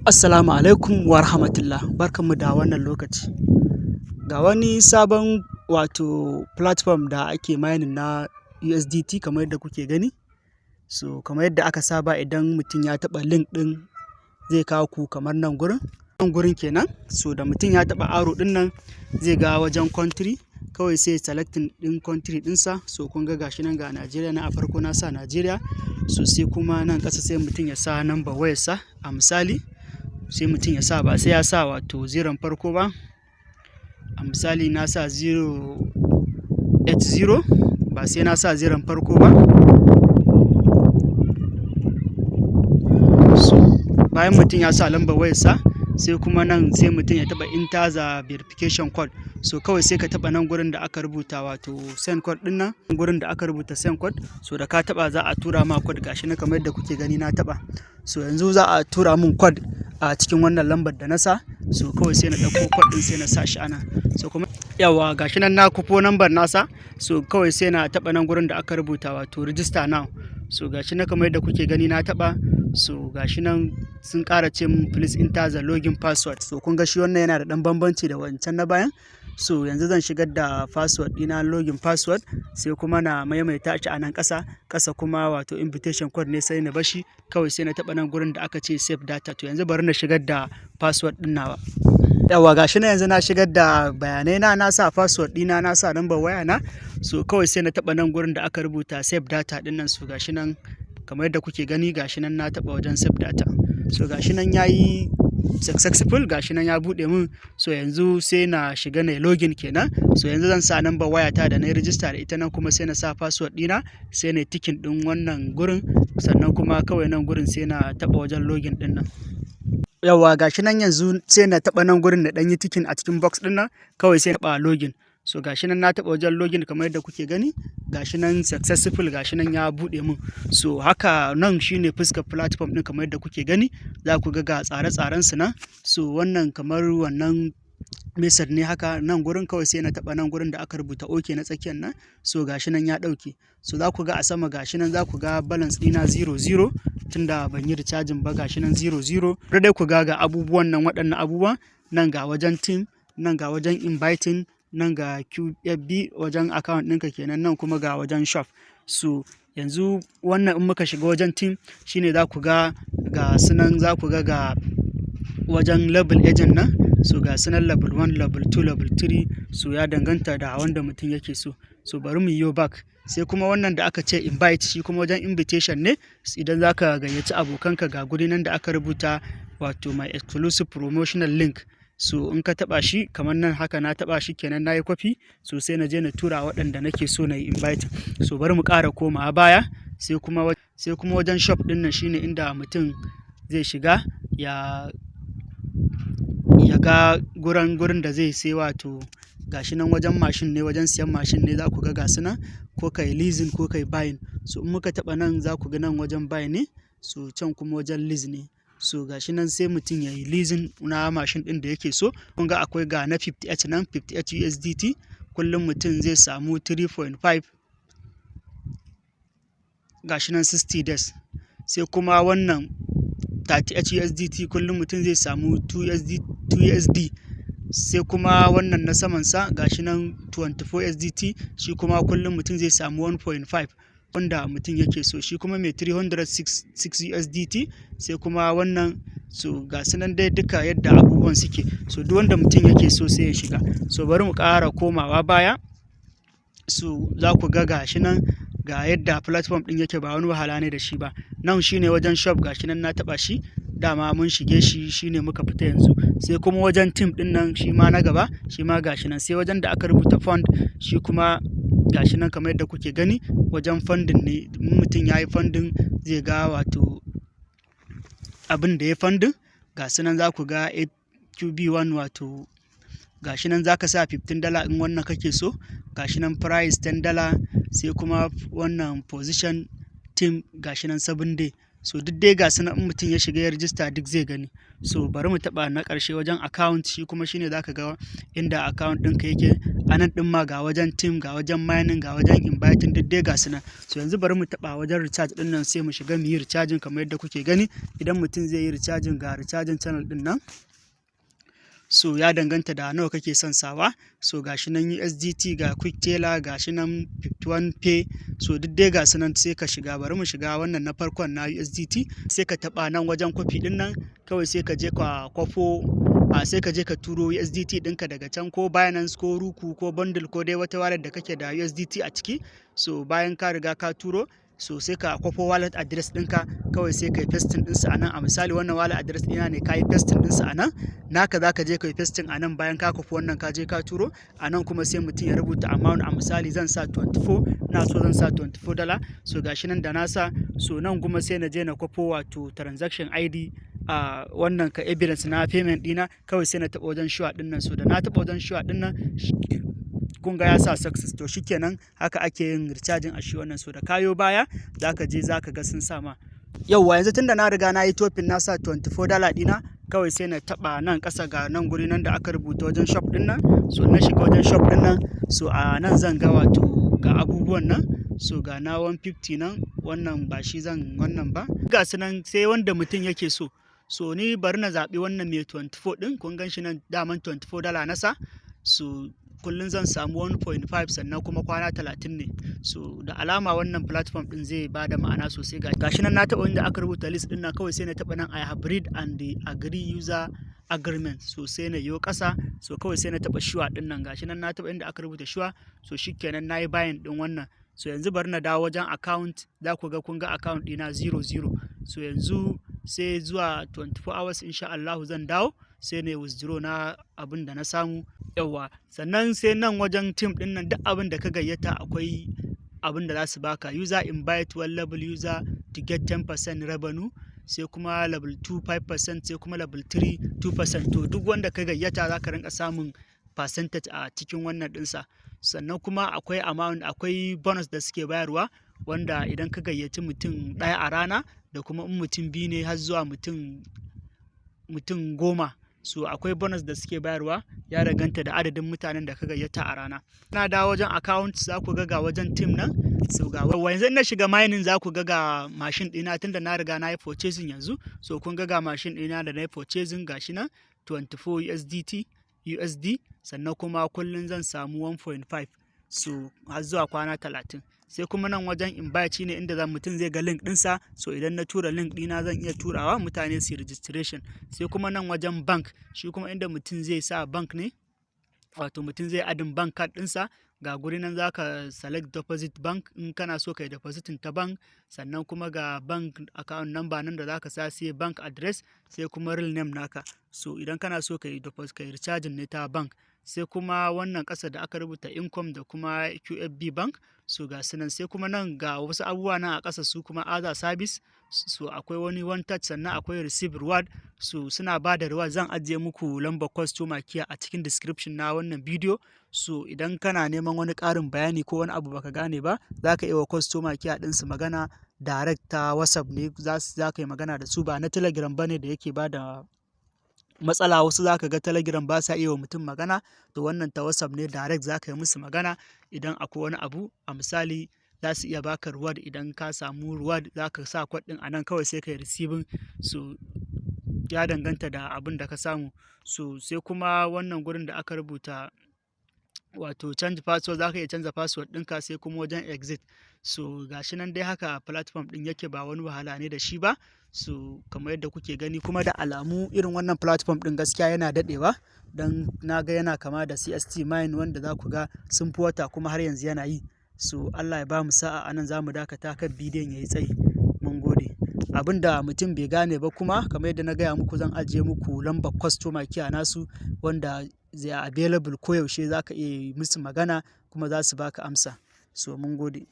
Assalamu alaikum wa rahmatullah. Barkanmu da wannan lokaci. Ga wani sabon platform da ake mining na USDT kamar yadda kuke gani. So kamar yadda aka saba idan mutum ya taɓa link ɗin zai kawo ku kamar nan gurin. Nan gurin kenan. So da mutum ya taɓa arrow ɗin nan zai ga wajen country. Kawai sai selecting ɗin country ɗinsa. So kun ga gashi nan ga Najeriya na a farko na sa Najeriya. So sai kuma nan ƙasa sai mutum ya sa number wayarsa a misali. Sai mutum ya sa ba sai ya sa zeron farko ba. A misali na sa 080 ba sai na sa zeron farko ba. So bayan mutum ya sa lambar wayarsa sai kuma nan sai mutum ya taba enter the verification code. So kawai sai ka taba nan gurin da aka rubuta send code din nan gurin da aka rubuta send code. So da ka taba za a tura ma code gashi na kamar yadda kuke gani na taba. So yanzu za a tura mun code a cikin wannan lambar da na sa. So kawai sai na dauko code din sai na sa shi ana. So kuma yawa gashi nan na kufo number nasa. So kawai sai na taba nan gurin da aka rubuta register now. So gashi na kamar yadda kuke gani na taba. So gashi nan sun ƙara ce min please enter the login password. So kun ga shi wannan yana da ɗan bambanci da wancan na bayan. So yanzu zan shigar da password ɗina login password sai kuma na maimaita shi a nan ƙasa kuma invitation code ne sai na bashi kawai sai na taɓa nan gurin da aka ce save data. To yanzu bari na shigar da password ɗin nawa. Yawa gashi na yanzu na shigar da bayanai na sa password ɗina na sa number waya na. So kawai sai na taɓa nan gurin da aka rubuta save data ɗin nan. So gashi nan kamar yadda kuke gani gashi nan na taɓa wajen save data. So gashi nan yayi successful gashi nan ya buɗe min. So yanzu sai na shiga na login kenan. So yanzu zan sa number wayata da na register da ita nan kuma sai na sa password ɗina sai na ticking ɗin wannan gurin sannan kuma kawai nan gurin sai na taɓa wajen login ɗin nan. Yawa gashi nan yanzu sai na taɓa nan gurin da ɗan yi ticking a cikin box ɗin nan kawai sai na taɓa login. So gashi nan na taɓa wajen login kamar yadda kuke gani gashi nan successful gashi nan ya buɗe mun. So haka nan shine fuskar platform ɗin kamar yadda kuke gani za ku ga tsare-tsaren su nan. So wannan kamar wannan method ne haka nan gurin kawai sai na taɓa nan gurin da aka rubuta OK na tsakiyar nan. So gashi nan ya ɗauke. So za ku ga a sama gashi nan za ku ga balance ɗina 00 tunda ban yi recharging ba gashi nan 00. Dai ku ga abubuwan nan waɗannan abubuwan nan ga wajen team nan ga wajen inviting nan ga QFB wajen account ɗinka kenan nan kuma ga wajen shop. So yanzu wannan in muka shiga wajen team shine za ku ga sunan za ku ga wajen level agent nan. So ga sunan level 1 level 2 level 3. So ya danganta da wanda mutum yake so. So bari mu yi back sai kuma wannan da aka ce invite shi kuma wajen invitation ne idan za ka gayyaci abokanka ga guri nan da aka rubuta my exclusive promotional link. So in ka taba shi kamar nan haka na taba shi kenan nayi kwafi. So sai na je na tura waɗanda nake so na yi invite. So bari mu ƙara komawa baya sai kuma wajen shop ɗin nan shine inda mutum zai shiga ya ga gurin da zai sai gashi nan wajen mashin ne wajen siyan mashin ne za ku ga su nan ko kai leasing ko kai buying. So in muka taba nan za ku ga nan wajen buy ne. So can kuma wajen lease ne. So gashi nan sai mutum ya yi leasing na mashin ɗin da yake so. Kun ga akwai ga na 58 nan 58 USDT kullum mutum zai samu 3.5 gashi nan 60 days. Sai kuma wannan 38 USDT kullum mutum zai samu 2 USD. Sai kuma wannan na samansa gashi nan 24 USDT shi kuma kullum mutum zai samu 1.5 wanda mutum yake so. Shi kuma mai 306 USDT sai kuma wannan. So ga sunan dai duka yadda abubuwan suke. So duk wanda mutum yake so sai ya shiga. So bari mu ƙara komawa baya. So za ku ga gashi nan ga yadda platform ɗin yake ba wani wahala ne da shi ba. Nan shine wajen shop gashi nan na taɓa shi dama mun shige shi shine muka fita yanzu. Sai kuma wajen team ɗin nan shi ma na gaba shi ma gashi nan. Sai wajen da aka rubuta fund shi kuma gashi nan kamar yadda kuke gani wajen funding ne. Mutum ya yi funding zai ga abin da ya funding ga sunan za ku ga QB1 gashi nan za ka sa $15 in wannan kake so. Gashi nan price $10 sai kuma wannan position team gashi nan 7 day. so duk dai ga sunan in mutum ya shiga ya rijista duk zai gani. So bari mu taɓa na ƙarshe wajen account, shi kuma shine zaka ga inda account ɗinka yake. A nan ɗin ma ga wajen team, ga wajen mining, ga wajen inviting, duk dai ga sunan. So yanzu bari mu taɓa wajen recharge ɗin nan sai mu shiga mu yi recharging kamar yadda kuke gani. Idan mutum zai yi recharging, ga recharging channel ɗin nan. So ya danganta da nawa kake son sawa. So gashi nan USDT, ga quick teller, gashi nan 51 pay. So duk dai ga sunan sai ka shiga. Bari mu shiga wannan na farkon na USDT, sai ka taba nan wajen copy din nan, kawai sai ka je ka kwafo, sai ka je ka turo USDT ɗinka daga can, ko Binance ko Roku ko Bundle ko dai wata wallet da kake da USDT a ciki. So bayan ka riga ka turo, so sai ka kwafo wallet address ɗinka, kawai sai ka yi pasting ɗinsa a nan. A misali wannan wallet address ɗina ne, ka yi pasting ɗinsa a nan, naka za ka je ka yi pasting a nan. Bayan ka kwafo wannan ka je ka turo a nan, kuma sai mutum ya rubuta amount. A misali zan sa 24, na so zan sa $24. So gashi nan da na sa, so nan kuma sai na je na kwafo wato transaction ID a wannan ka evidence na payment ɗina, kawai sai na taɓa wajen shuwa ɗin nan. So da na taɓa wajen shuwa ɗin nan, kun ga ya sa success. To shikenan haka ake yin recharging a shi wannan. So da kayo baya zaka je zaka ga sun sama. Yauwa yanzu tunda na riga na yi topping, na sa $24 ɗina, kawai sai na taba nan ƙasa ga nan guri nan da aka rubuta wajen shop ɗin nan. So na shiga wajen shop ɗin nan, so a nan zan ga wato ga abubuwan nan. So ga na 150 nan, wannan ba shi zan wannan ba, ga su nan sai wanda mutum yake so. So ni bari na zaɓi wannan mai 24 ɗin, kun gan shi nan daman $24 na sa. So kullum zan samu 1.5, sannan kuma kwana 30 ne. So da alama wannan platform din zai ba da ma'ana sosai. Gashi nan na taɓa inda aka rubuta list din nan, kawai sai na taɓa nan I have read and agree user agreement. So sai na yo ƙasa, so kawai sai na taɓa sure din nan. Gashi nan na taɓa inda aka rubuta sure, so shikenan na yi buying din wannan. So yanzu bari na dawo wajen account, za ku ga kun ga account ɗina 00. So yanzu sai zuwa 24 hours insha Allah zan dawo, sai na withdraw na abin da na samu. Yawa sannan sai nan wajen team din nan, duk abin da ka gayyata akwai abin da za su baka. User invite one level user to get 10% revenue, sai kuma level 2 5%, sai kuma level 3 2%. To duk wanda ka gayyata za ka rinka samun percentage a cikin wannan dinsa. Sannan kuma akwai amount, akwai bonus da suke bayarwa, wanda idan ka gayyaci mutum ɗaya a rana, da kuma in mutum biyu ne har zuwa mutum 10. So akwai bonus da suke bayarwa, ya danganta da adadin mutanen da ka gayyata a rana. Na dawo wajen account, za ku ga wajen team nan. So ga yanzu na shiga mining, za ku ga machine ɗina, tunda na riga na yi purchasing yanzu. So kun ga machine ɗina da na yi purchasing, gashi nan 24 USD, sannan kuma kullum zan samu 1.5, so har zuwa kwana 30. Sai kuma nan wajen invite ne inda mutum zai ga link ɗinsa. So idan na tura link ɗina zan iya turawa mutane su registration. Sai kuma nan wajen bank, shi kuma inda mutum zai sa bank ne, wato mutum zai adin bank card ɗinsa. Ga guri nan za ka select deposit bank in kana so ka yi depositing ta bank. Sannan kuma ga bank account number nan da za ka sa, sai bank address, sai kuma real name naka. So idan kana so ka yi deposit, ka yi recharging ne ta bank. Sai kuma wannan ƙasa da aka rubuta income da kuma QFB bank. So ga sunan, sai kuma nan ga wasu abubuwa nan a ƙasa, su kuma other service. So akwai wani one touch, sannan akwai receive reward. So suna ba da reward. Zan ajiye muku lambar customer care a cikin description na wannan bidiyo. So idan kana neman wani ƙarin bayani ko wani abu baka gane ba, za ka iya wa customer care ɗinsu magana direct ta WhatsApp ne, za ka yi magana da su, ba na Telegram ba ne da yake ba da matsala. Wasu za ka ga Telegram ba sa iya wa mutum magana, to wannan ta WhatsApp ne direct za ka yi musu magana idan akwai wani abu. A misali za su iya baka reward, idan ka samu reward za ka sa code ɗin a nan, kawai sai ka yi receiving. So ya danganta da abin da ka samu. So sai kuma wannan gurin da aka rubuta wato change password, za ka iya canza password ɗinka. Sai kuma wajen exit. So gashi nan dai haka platform ɗin yake, ba wani wahala ne da shi ba. So kamar yadda kuke gani, kuma da alamu irin wannan platform ɗin gaskiya yana daɗewa, don na ga yana kama da CST Mine, wanda za ku ga sun fi wata kuma har yanzu yana yi. So Allah ya ba mu sa'a, anan za mu dakata kan bidiyon ya yi tsayi. Mun gode. Abin da mutum bai gane ba kuma, kamar yadda na gaya muku, zan ajiye muku lambar customer care nasu, wanda zai available koyaushe. Za ka iya musu magana kuma za su baka amsa. So mun gode.